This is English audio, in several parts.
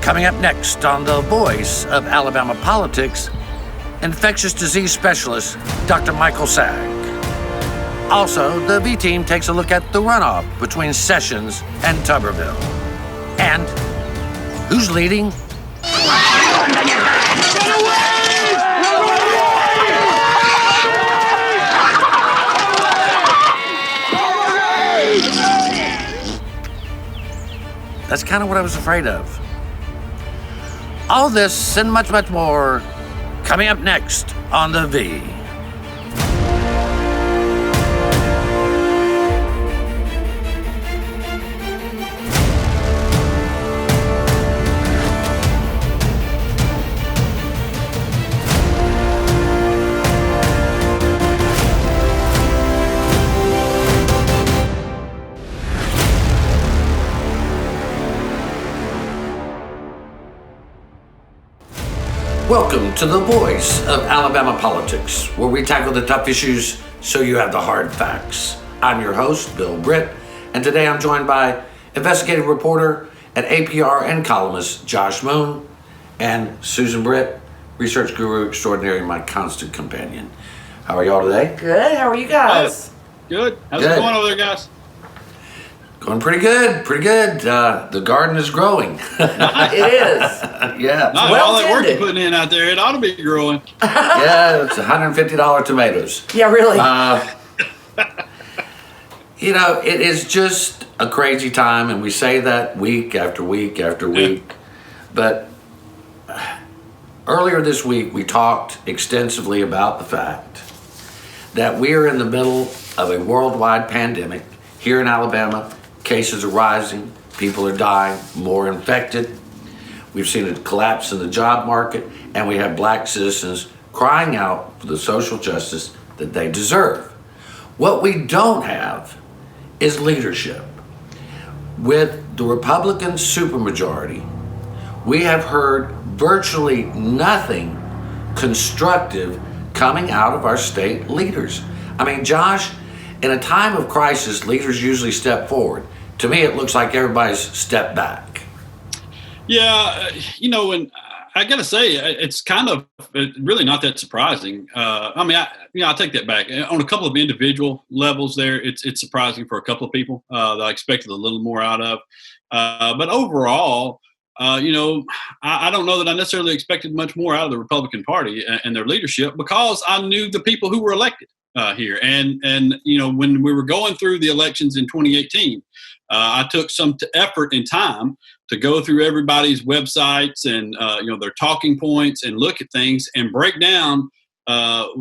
Coming up next on The Voice of Alabama Politics, infectious disease specialist Dr. Michael Saag. Also, the V team takes a look at the runoff between Sessions and Tuberville. And who's leading? That's kind of what I was afraid of. All this and much, much more coming up next on The V. Welcome to The Voice of Alabama Politics, where we tackle the tough issues so you have the hard facts. I'm your host, Bill Britt, and today I'm joined by investigative reporter at APR and columnist Josh Moon, and Susan Britt, research guru extraordinary, my constant companion. How are y'all today? Good. How are you guys? Good. How's it going over there, guys? Going pretty good, pretty good. The garden is growing. It is. Yeah. Not well all that work tended. you're putting in out there, it ought to be growing. Yeah, it's $150 tomatoes. Yeah, really. It is just a crazy time, and we say that week after week after week. But earlier this week, we talked extensively about the fact that we are in the middle of a worldwide pandemic. Here in Alabama, cases are rising, people are dying, more infected. We've seen a collapse in the job market, and we have black citizens crying out for the social justice that they deserve. What we don't have is leadership. With the Republican supermajority, we have heard virtually nothing constructive coming out of our state leaders. I mean, Josh, in a time of crisis, leaders usually step forward. To me, it looks like everybody's stepped back. Yeah, and I got to say, it's kind of really not that surprising. I take that back. On a couple of individual levels there, it's surprising for a couple of people that I expected a little more out of. But overall, I don't know that I necessarily expected much more out of the Republican Party and their leadership, because I knew the people who were elected here. And when we were going through the elections in 2018, I took some effort and time to go through everybody's websites and their talking points and look at things and break down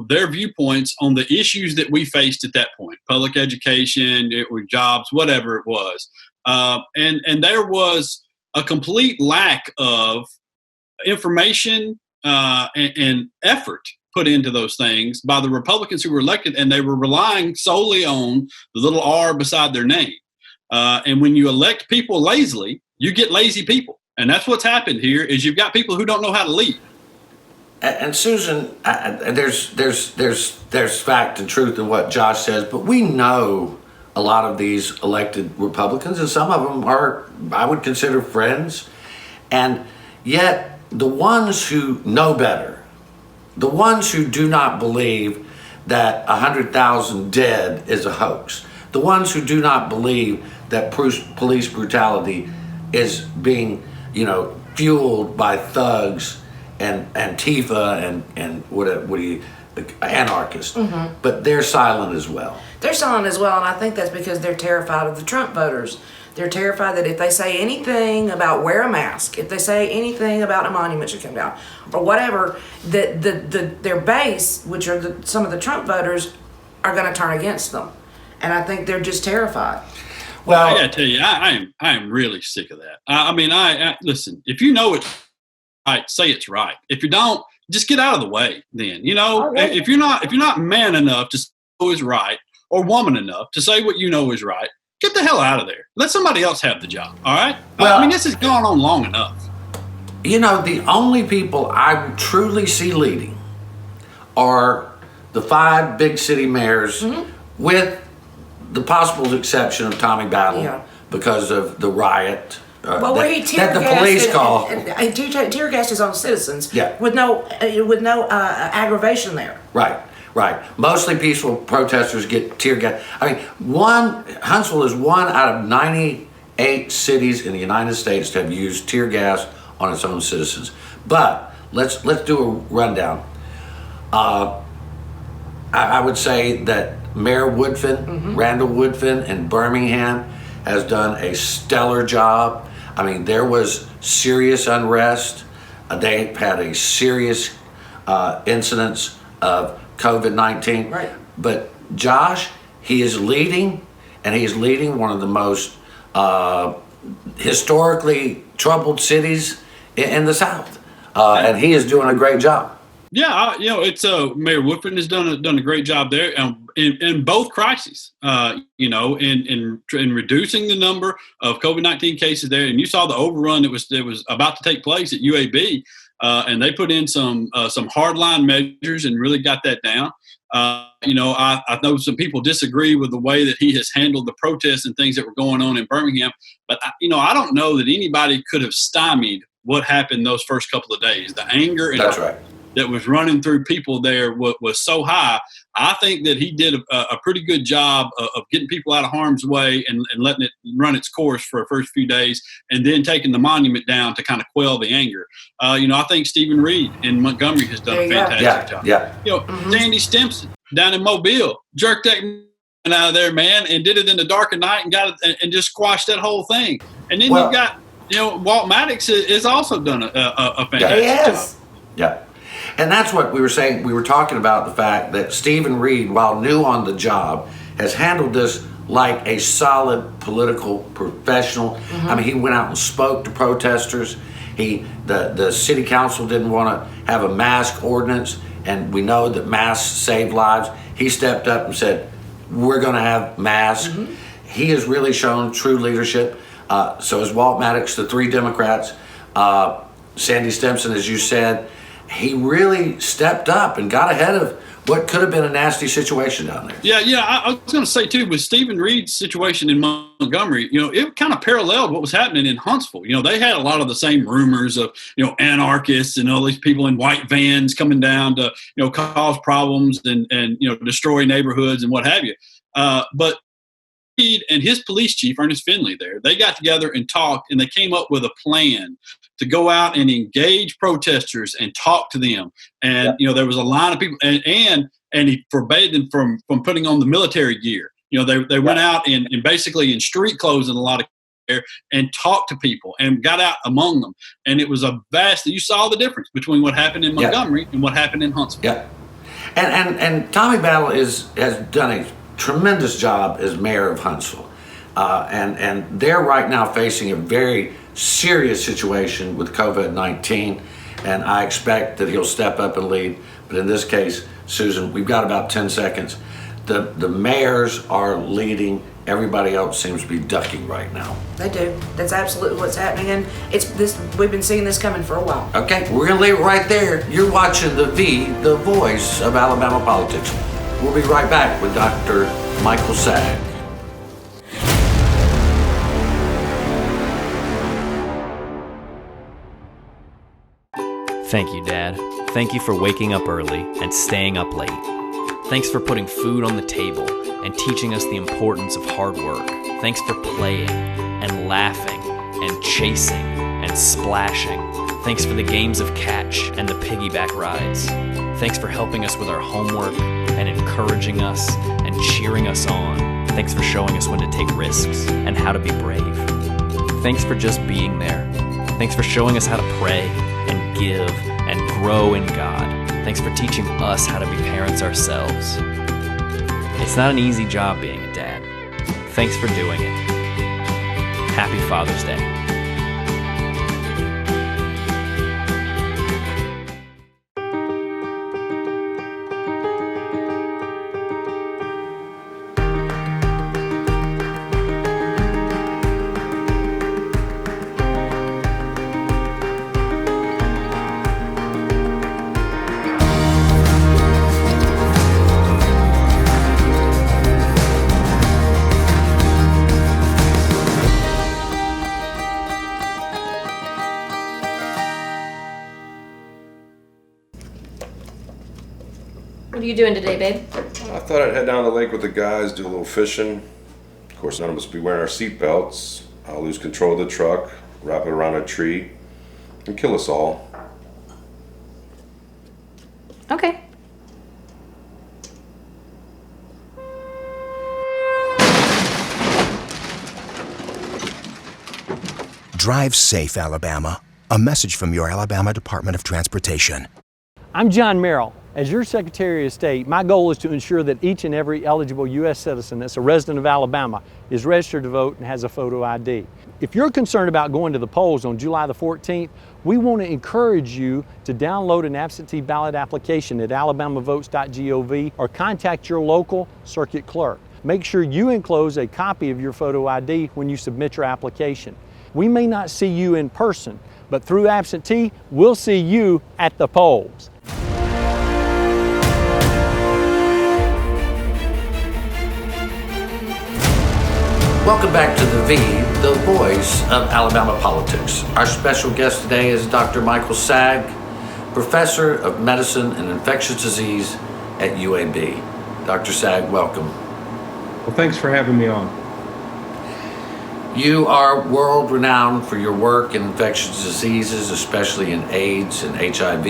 their viewpoints on the issues that we faced at that point: public education, jobs, whatever it was. And there was a complete lack of information and effort put into those things by the Republicans who were elected, and they were relying solely on the little R beside their name. And when you elect people lazily, you get lazy people. And that's what's happened here, is you've got people who don't know how to lead. And Susan, there's fact and truth in what Josh says, but we know a lot of these elected Republicans, and some of them are, I would consider, friends. And yet the ones who know better, the ones who do not believe that 100,000 dead is a hoax, the ones who do not believe that police brutality is being, fueled by thugs and Antifa and anarchists, but they're silent as well. They're silent as well, and I think that's because they're terrified of the Trump voters. They're terrified that if they say anything about wear a mask, if they say anything about a monument should come down, or whatever, that their base, which are some of the Trump voters, are going to turn against them. And I think they're just terrified. Well, I got to tell you, I am really sick of that. I listen. If you know it's right, say it's right. If you don't, just get out of the way. Then if you're not man enough to say what is right, or woman enough to say what you know is right, get the hell out of there. Let somebody else have the job. All right. Well, this has gone on long enough. The only people I truly see leading are the 5 big city mayors, with the possible exception of Tommy Battle, because of the riot Where he that the police call. and tear gassed his own citizens. Yeah. With no aggravation there. Right. Mostly peaceful protesters get tear gas. I mean, Huntsville is one out of 98 cities in the United States to have used tear gas on its own citizens. But let's do a rundown. I would say that Mayor Woodfin, Randall Woodfin in Birmingham, has done a stellar job. I mean, there was serious unrest. They had a serious incidence of COVID-19. Right. But Josh, he is leading, and he is leading one of the most historically troubled cities in the South. And he is doing a great job. Yeah, it's Mayor Woodford has done a great job there in both crises. In reducing the number of COVID-19 cases there, and you saw the overrun that was about to take place at UAB, and they put in some hardline measures and really got that down. I know some people disagree with the way that he has handled the protests and things that were going on in Birmingham, but I don't know that anybody could have stymied what happened those first couple of days. The anger and That's right. that was running through people there was so high. I think that he did a pretty good job of getting people out of harm's way and letting it run its course for the first few days, and then taking the monument down to kind of quell the anger. I think Stephen Reed in Montgomery has done a fantastic job. Yeah. Sandy Stimson down in Mobile jerked that out of there, man, and did it in the dark of night and got it and just squashed that whole thing. And then you've got Walt Maddox has also done a fantastic job. Yeah. And that's what we were saying. We were talking about the fact that Stephen Reed, while new on the job, has handled this like a solid political professional. I mean, he went out and spoke to protesters. The city council didn't want to have a mask ordinance, and we know that masks save lives. He stepped up and said, we're going to have masks. He has really shown true leadership. So has Walt Maddox, the three Democrats. Sandy Stimson, as you said, he really stepped up and got ahead of what could have been a nasty situation down there. Yeah. I was going to say, too, with Stephen Reed's situation in Montgomery, it kind of paralleled what was happening in Huntsville. They had a lot of the same rumors of, anarchists and all these people in white vans coming down to, cause problems and destroy neighborhoods and what have you. But Reed and his police chief, Ernest Finley, they got together and talked, and they came up with a plan to go out and engage protesters and talk to them. And, there was a line of people, and he forbade them from putting on the military gear. They went out and basically in street clothes in a lot of care and talked to people and got out among them. And it was you saw the difference between what happened in Montgomery and what happened in Huntsville. Yeah. And Tommy Battle has done a tremendous job as mayor of Huntsville. And they're right now facing a very serious situation with COVID-19, and I expect that he'll step up and lead. But in this case, Susan, we've got about 10 seconds. The mayors are leading. Everybody else seems to be ducking right now. They do. That's absolutely what's happening, and we've been seeing this coming for a while. Okay, we're gonna leave it right there. You're watching the voice of Alabama politics. We'll be right back with Dr. Michael Saag. Thank you, Dad. Thank you for waking up early and staying up late. Thanks for putting food on the table and teaching us the importance of hard work. Thanks for playing and laughing and chasing and splashing. Thanks for the games of catch and the piggyback rides. Thanks for helping us with our homework and encouraging us and cheering us on. Thanks for showing us when to take risks and how to be brave. Thanks for just being there. Thanks for showing us how to pray and give and grow in God. Thanks for teaching us how to be parents ourselves. It's not an easy job being a dad. Thanks for doing it. Happy Father's Day. What are you doing today, babe? I thought I'd head down to the lake with the guys, do a little fishing. Of course, none of us will be wearing our seatbelts. I'll lose control of the truck, wrap it around a tree, and kill us all. Okay. Drive safe, Alabama. A message from your Alabama Department of Transportation. I'm John Merrill. As your Secretary of State, my goal is to ensure that each and every eligible U.S. citizen that's a resident of Alabama is registered to vote and has a photo ID. If you're concerned about going to the polls on July the 14th, we want to encourage you to download an absentee ballot application at alabamavotes.gov or contact your local circuit clerk. Make sure you enclose a copy of your photo ID when you submit your application. We may not see you in person, but through absentee, we'll see you at the polls. Welcome back to The V, the voice of Alabama politics. Our special guest today is Dr. Michael Saag, Professor of Medicine and Infectious Disease at UAB. Dr. Saag, welcome. Well, thanks for having me on. You are world renowned for your work in infectious diseases, especially in AIDS and HIV.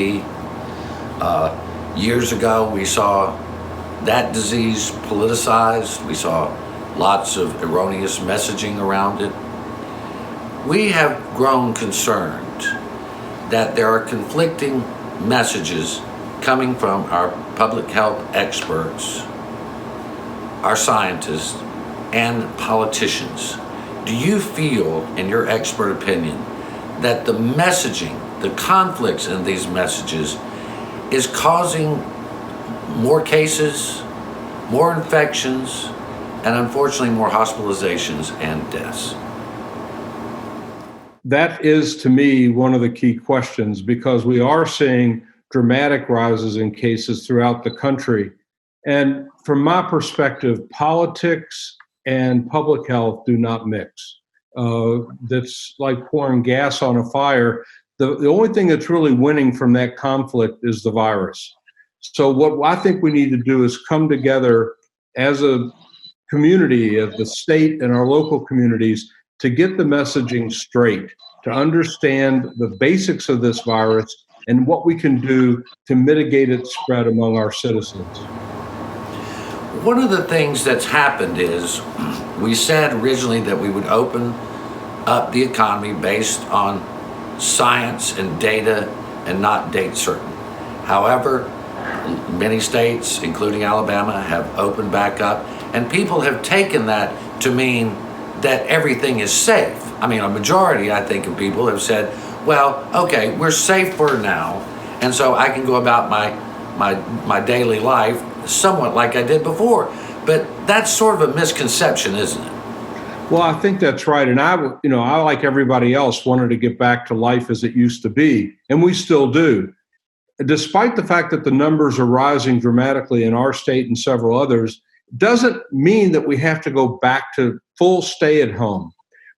Years ago, we saw that disease politicized. We saw lots of erroneous messaging around it. We have grown concerned that there are conflicting messages coming from our public health experts, our scientists, and politicians. Do you feel, in your expert opinion, that the messaging, the conflicts in these messages is causing more cases, more infections, and unfortunately more hospitalizations and deaths? That is, to me, one of the key questions, because we are seeing dramatic rises in cases throughout the country. And from my perspective, politics and public health do not mix. That's like pouring gas on a fire. The only thing that's really winning from that conflict is the virus. So what I think we need to do is come together as a community of the state and our local communities to get the messaging straight, to understand the basics of this virus and what we can do to mitigate its spread among our citizens. One of the things that's happened is we said originally that we would open up the economy based on science and data and not date certain. However, many states, including Alabama, have opened back up, and people have taken that to mean that everything is safe. I mean, a majority, I think, of people have said, well, okay, we're safe for now, and so I can go about my daily life somewhat like I did before. But that's sort of a misconception, isn't it? Well, I think that's right. And I, like everybody else, wanted to get back to life as it used to be, and we still do. Despite the fact that the numbers are rising dramatically in our state and several others, doesn't mean that we have to go back to full stay at home.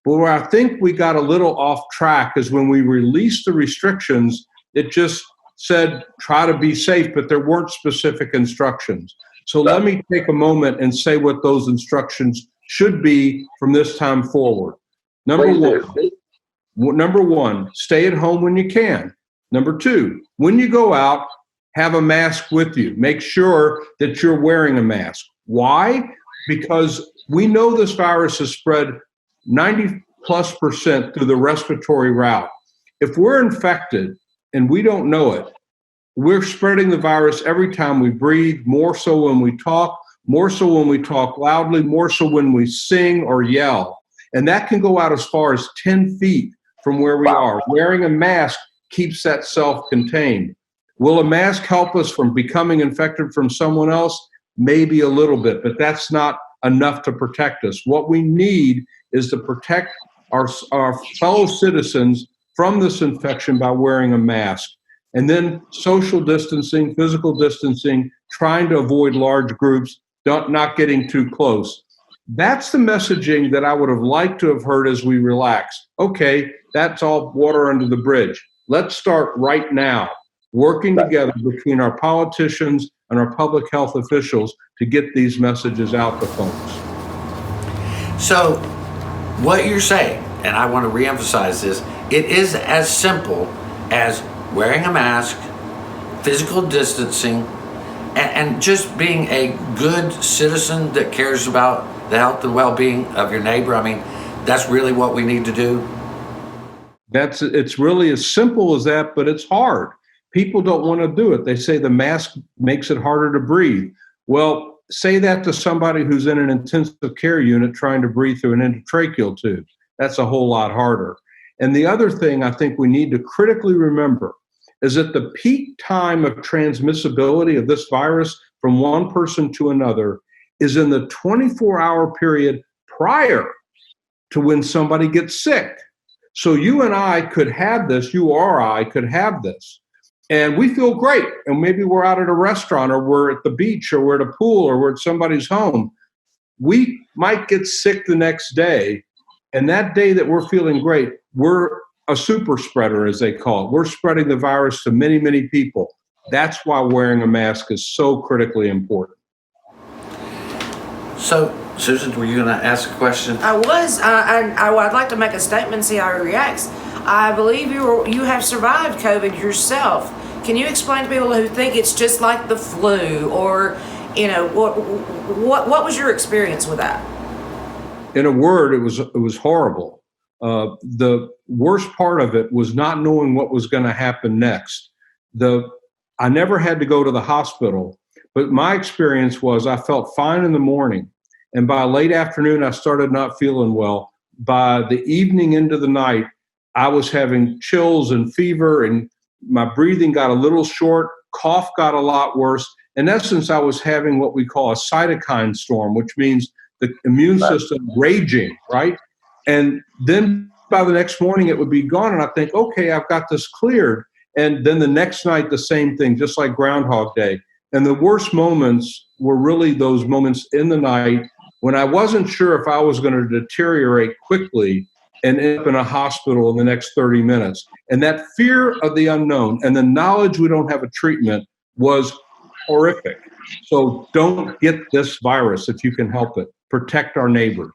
But where I think we got a little off track is when we released the restrictions, it just said, try to be safe, but there weren't specific instructions. So let me take a moment and say what those instructions should be from this time forward. Number one, stay at home when you can. Number two, when you go out, have a mask with you. Make sure that you're wearing a mask. Why? Because we know this virus has spread 90+% through the respiratory route. If we're infected and we don't know it, we're spreading the virus every time we breathe, more so when we talk, more so when we talk loudly, more so when we sing or yell. And that can go out as far as 10 feet from where we are. Wearing a mask keeps that self-contained. Will a mask help us from becoming infected from someone else? Maybe a little bit, but that's not enough to protect us. What we need is to protect our fellow citizens from this infection by wearing a mask. And then social distancing, physical distancing, trying to avoid large groups, not getting too close. That's the messaging that I would have liked to have heard as we relax. Okay, that's all water under the bridge. Let's start right now, working together between our politicians and our public health officials to get these messages out to folks. So, what you're saying, and I want to reemphasize this, it is as simple as wearing a mask, physical distancing, and just being a good citizen that cares about the health and well-being of your neighbor. I mean, that's really what we need to do. It's really as simple as that, but it's hard. People don't want to do it. They say the mask makes it harder to breathe. Well, say that to somebody who's in an intensive care unit trying to breathe through an endotracheal tube. That's a whole lot harder. And the other thing I think we need to critically remember is that the peak time of transmissibility of this virus from one person to another is in the 24-hour period prior to when somebody gets sick. So you and I could have this, you or I could have this, and we feel great. And maybe we're out at a restaurant, or we're at the beach, or we're at a pool, or we're at somebody's home. We might get sick the next day, and that day that we're feeling great, we're a super spreader, as they call it. We're spreading the virus to many, many people. That's why wearing a mask is so critically important. So, Susan, were you going to ask a question? I was. I'd like to make a statement and see how he reacts. I believe you have survived COVID yourself. Can you explain to people who think it's just like the flu, or what was your experience with that? In a word, it was horrible. The worst part of it was not knowing what was going to happen next. I never had to go to the hospital, but my experience was I felt fine in the morning, and by late afternoon, I started not feeling well. By the evening into the night, I was having chills and fever, and my breathing got a little short, cough got a lot worse. In essence, I was having what we call a cytokine storm, which means the immune system raging, right? And then by the next morning, it would be gone, and I think, okay, I've got this cleared. And then the next night, the same thing, just like Groundhog Day. And the worst moments were really those moments in the night when I wasn't sure if I was going to deteriorate quickly and end up in a hospital in the next 30 minutes. And that fear of the unknown and the knowledge we don't have a treatment was horrific. So don't get this virus if you can help it. Protect our neighbors.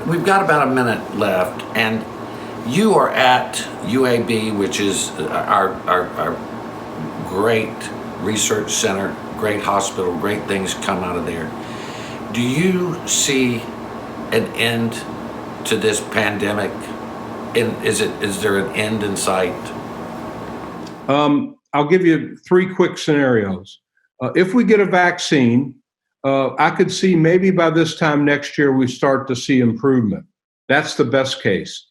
We've got about a minute left, and you are at UAB, which is our great research center, great hospital, great things come out of there. Do you see an end to this pandemic? Is there an end in sight? I'll give you 3 quick scenarios. If we get a vaccine, I could see maybe by this time next year we start to see improvement. That's the best case.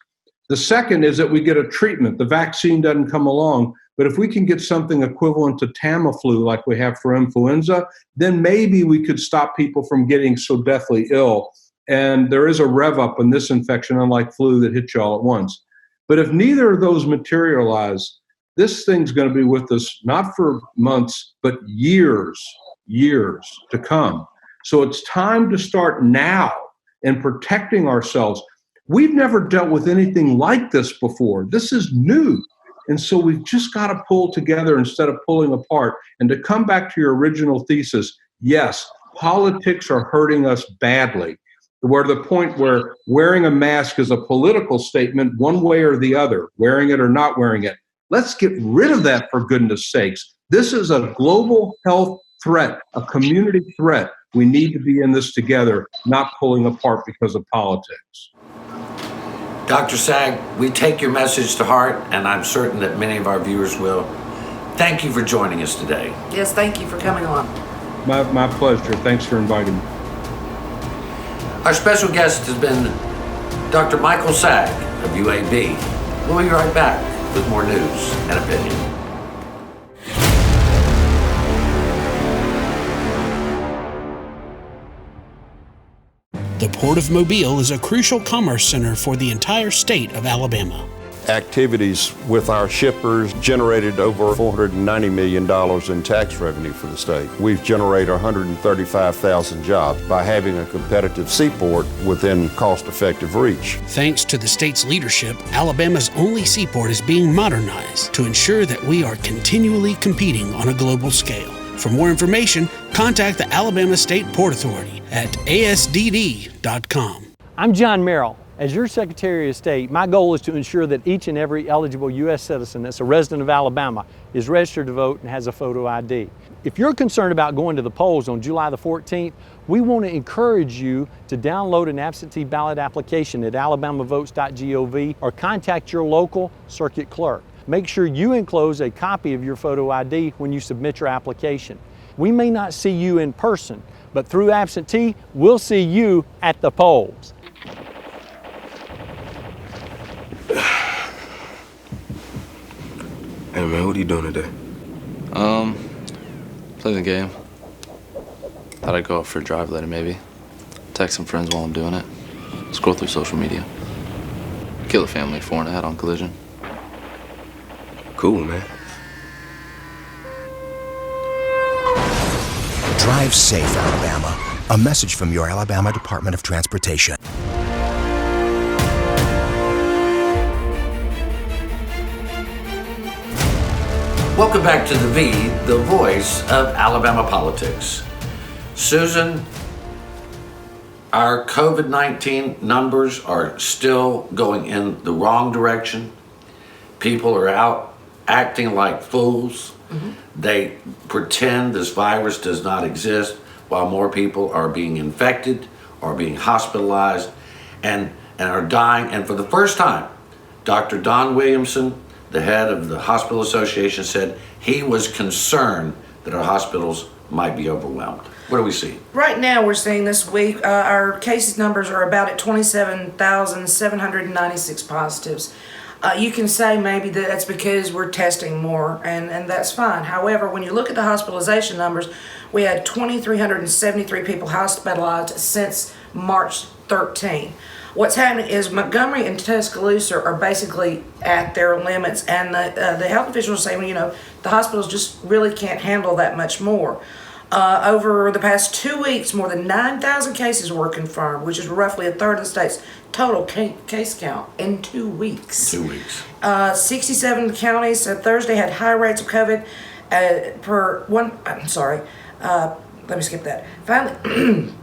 The second is that we get a treatment. The vaccine doesn't come along, but if we can get something equivalent to Tamiflu like we have for influenza, then maybe we could stop people from getting so deathly ill. And there is a rev up in this infection, unlike flu that hits you all at once. But if neither of those materialize, this thing's going to be with us not for months, but years to come. So it's time to start now in protecting ourselves. We've never dealt with anything like this before. This is new. And so we've just got to pull together instead of pulling apart. And to come back to your original thesis, yes, politics are hurting us badly. We're to the point where wearing a mask is a political statement one way or the other, wearing it or not wearing it. Let's get rid of that, for goodness sakes. This is a global health threat, a community threat. We need to be in this together, not pulling apart because of politics. Dr. Saag, we take your message to heart, and I'm certain that many of our viewers will. Thank you for joining us today. Yes, thank you for coming on. My pleasure. Thanks for inviting me. Our special guest has been Dr. Michael Saag of UAB. We'll be right back with more news and opinion. The Port of Mobile is a crucial commerce center for the entire state of Alabama. activities with our shippers generated over $490 million in tax revenue for the state. We've generated 135,000 jobs by having a competitive seaport within cost-effective reach. Thanks to the state's leadership, Alabama's only seaport is being modernized to ensure that we are continually competing on a global scale. For more information, contact the Alabama State Port Authority at asdd.com. I'm John Merrill. As your Secretary of State, my goal is to ensure that each and every eligible U.S. citizen that's a resident of Alabama is registered to vote and has a photo ID. If you're concerned about going to the polls on July the 14th, we want to encourage you to download an absentee ballot application at alabamavotes.gov or contact your local circuit clerk. Make sure you enclose a copy of your photo ID when you submit your application. We may not see you in person, but through absentee, we'll see you at the polls. Hey man, what are you doing today? Playing the game. Thought I'd go out for a drive later maybe. Text some friends while I'm doing it. Scroll through social media. Kill a family 4 and a head on collision. Cool, man. Drive safe, Alabama. A message from your Alabama Department of Transportation. Welcome back to the voice of Alabama politics. Susan, our COVID-19 numbers are still going in the wrong direction. People are out acting like fools. They pretend this virus does not exist while more people are being infected or being hospitalized and are dying. And for the first time, Dr. Don Williamson, the head of the Hospital Association, said he was concerned that our hospitals might be overwhelmed. What do we see? Right now, we're seeing this week, our case numbers are about at 27,796 positives. You can say maybe that's because we're testing more, and that's fine. However, when you look at the hospitalization numbers, we had 2,373 people hospitalized since March 13. What's happening is Montgomery and Tuscaloosa are basically at their limits, and the health officials say, well, the hospitals just really can't handle that much more. Over the past 2 weeks, more than 9,000 cases were confirmed, which is roughly a third of the state's total case count in 2 weeks. 2 weeks. 67 counties Thursday had high rates of COVID let me skip that. Finally,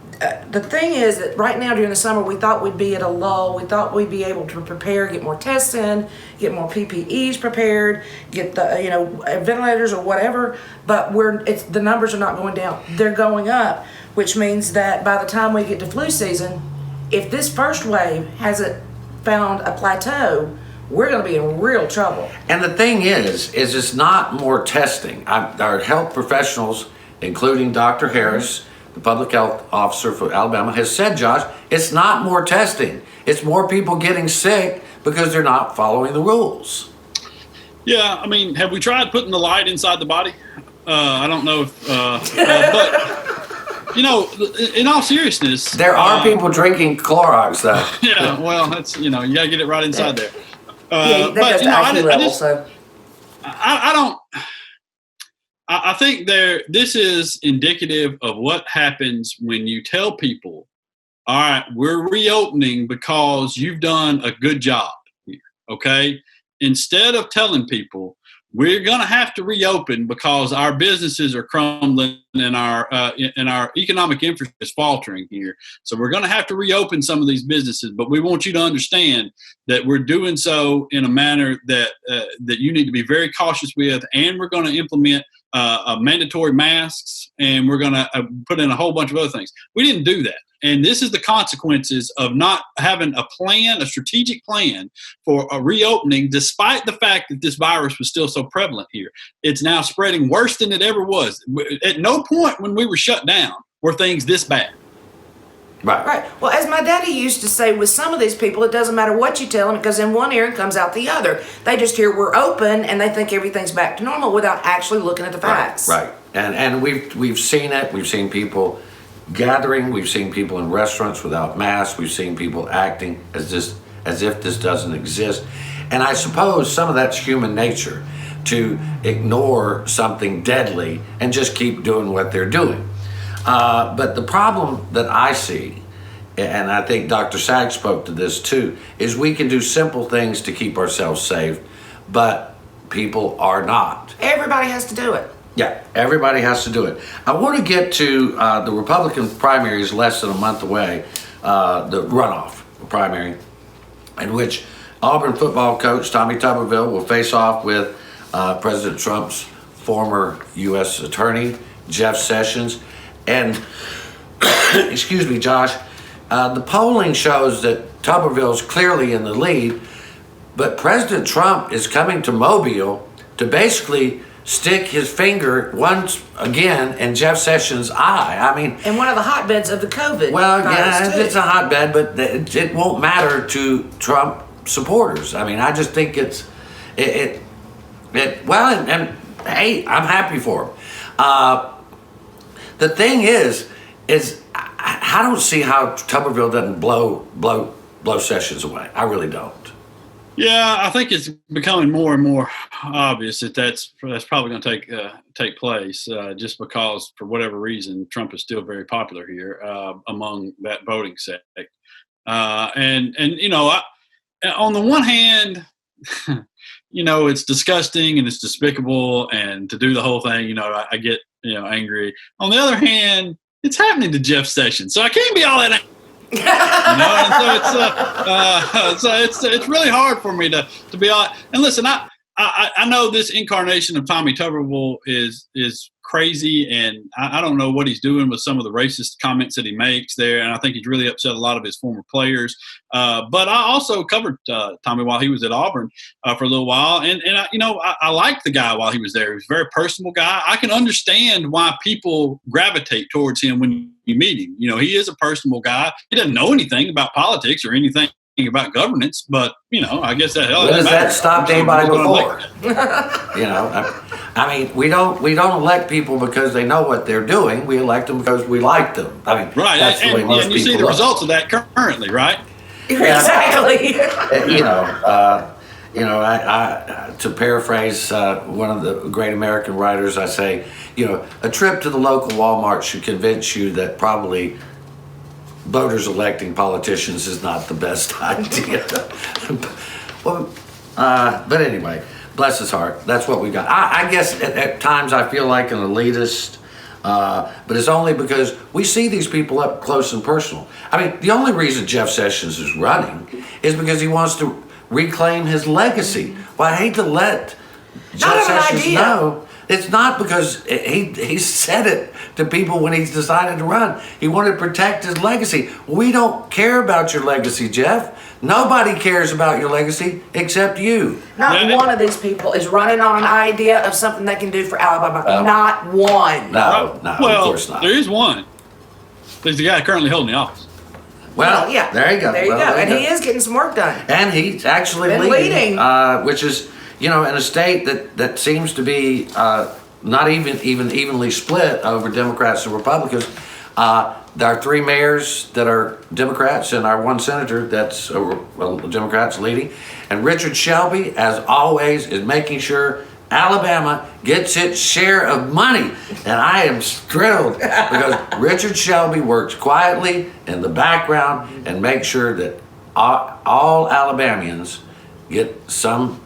the thing is that right now during the summer, we thought we'd be at a lull. We thought we'd be able to prepare, get more tests in, get more PPEs prepared, get the ventilators or whatever. But the numbers are not going down; they're going up, which means that by the time we get to flu season, if this first wave hasn't found a plateau, we're going to be in real trouble. And the thing is it's not more testing. Our health professionals, including Dr. Harris, the public health officer for Alabama, has said, Josh, it's not more testing. It's more people getting sick because they're not following the rules. Yeah, I mean, have we tried putting the light inside the body? I don't know if, but, in all seriousness. There are people drinking Clorox, though. Yeah, well, that's, you got to get it right inside there. That goes to IQ level, so. I think this is indicative of what happens when you tell people, all right, we're reopening because you've done a good job here, okay? Instead of telling people, we're going to have to reopen because our businesses are crumbling and our economic infrastructure is faltering here. So we're going to have to reopen some of these businesses, but we want you to understand that we're doing so in a manner that you need to be very cautious with, and we're going to implement mandatory masks, and we're going to put in a whole bunch of other things. We didn't do that. And this is the consequences of not having a strategic plan for a reopening, despite the fact that this virus was still so prevalent here. It's now spreading worse than it ever was. At no point when we were shut down were things this bad. Right. Well, as my daddy used to say, with some of these people, it doesn't matter what you tell them, it goes in one ear and comes out the other. They just hear we're open and they think everything's back to normal without actually looking at the facts. Right. And we've seen it. We've seen people gathering. We've seen people in restaurants without masks. We've seen people acting as if this doesn't exist. And I suppose some of that's human nature, to ignore something deadly and just keep doing what they're doing. But the problem that I see, and I think Dr. Saag spoke to this too, is we can do simple things to keep ourselves safe, but people are not. Everybody has to do it. Yeah, everybody has to do it. I want to get to the Republican primary is less than a month away, the runoff primary, in which Auburn football coach Tommy Tuberville will face off with President Trump's former U.S. attorney, Jeff Sessions. And, excuse me, Josh, the polling shows that Tuberville's clearly in the lead, but President Trump is coming to Mobile to basically stick his finger once again in Jeff Sessions' eye. I mean, And one of the hotbeds of the COVID. well, yeah, virus, too. it's a hotbed, but it won't matter to Trump supporters. I mean, I just think it's well, and hey, I'm happy for him. The thing is I don't see how Tuberville doesn't blow Sessions away. I really don't. Yeah, I think it's becoming more and more obvious that that's probably going to take place, just because for whatever reason Trump is still very popular here among that voting sect. And you know, on the one hand, you know, it's disgusting and it's despicable, and to do the whole thing, you know, I get, you know, angry. On the other hand, it's happening to Jeff Sessions, so I can't be all that angry. You know, and so it's really hard for me to be honest. And listen, I know this incarnation of Tommy Tuberville is crazy, and I don't know what he's doing with some of the racist comments that he makes there, and I think he's really upset a lot of his former players. But I also covered Tommy while he was at Auburn for a little while, and I liked the guy while he was there. He was a very personable guy. I can understand why people gravitate towards him when you meet him. You know, he is a personable guy. He doesn't know anything about politics or anything about governance, but you know, I guess that hell Has that stopped anybody before? You know, I mean, we don't elect people because they know what they're doing. We elect them because we like them. I mean, right, that's the way most and you see people the look. results of that currently, right? Exactly. I to paraphrase one of the great American writers, I say, you know, a trip to the local Walmart should convince you that probably voters electing politicians is not the best idea. But anyway, bless his heart. That's what we got. I guess at times I feel like an elitist, but it's only because we see these people up close and personal. I mean, the only reason Jeff Sessions is running is because he wants to reclaim his legacy. Well, I hate to let Jeff Sessions know. It's not because he said it to people when he decided to run. He wanted to protect his legacy. We don't care about your legacy, Jeff. Nobody cares about your legacy except you. Not one of these people is running on an idea of something they can do for Alabama. Not one. No, Well, of course not. There is one. There's the guy currently holding the office. Well, yeah. There you go. There you go. And he is getting some work done. And he's actually Been leading. Which is, you know, in a state that seems to be not even evenly split over Democrats and Republicans. Our three mayors that are Democrats and our one senator that's Democrats leading. And Richard Shelby, as always, is making sure Alabama gets its share of money. And I am thrilled because Richard Shelby works quietly in the background and makes sure that all Alabamians get some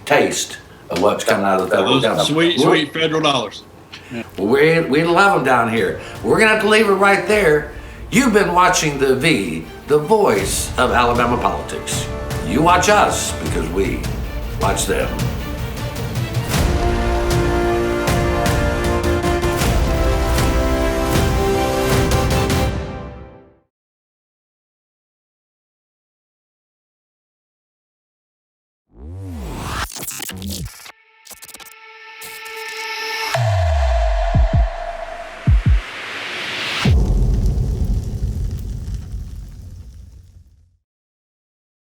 taste of what's coming out of the federal government. Sweet federal dollars. Yeah. We love them down here. We're going to have to leave it right there. You've been watching the voice of Alabama politics. You watch us because we watch them.